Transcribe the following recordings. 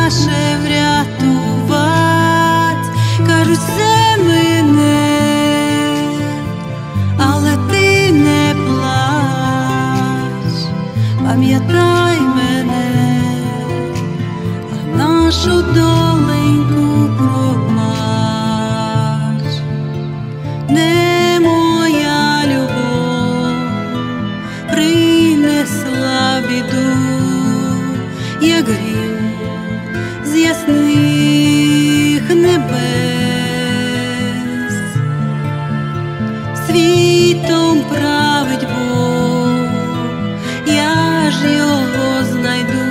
наше врятувать. Кажуть, все мине, але ти не плач, пам'ятай мене, а нашу доленьку пробач. Не моя любов принесла біду, як грім з ясних небес. Світом править Бог, я ж його знайду,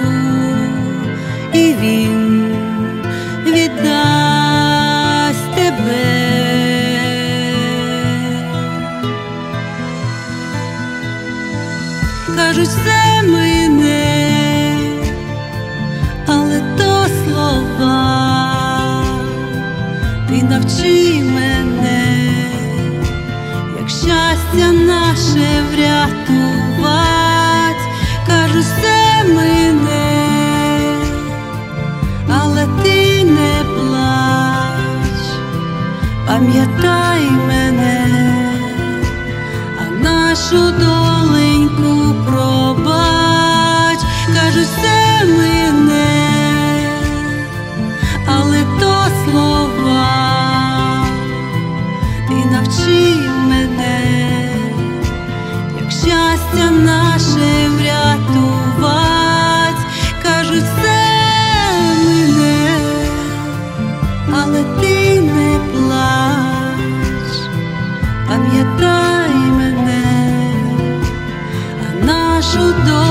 і він віддасть тебе. Кажуть, все мине, але то слова. Ти навчи мене, як щастя наше врятувать. Кажуть, все мине, але ти не плач, пам'ятай мене, а нашу доленьку пробач. Кажуть, все мине, але то слова. Ти навчи мене, як щастя наше врятувать. Кажуть, все мине, але ти не плач, пам'ятай мене, а нашу долю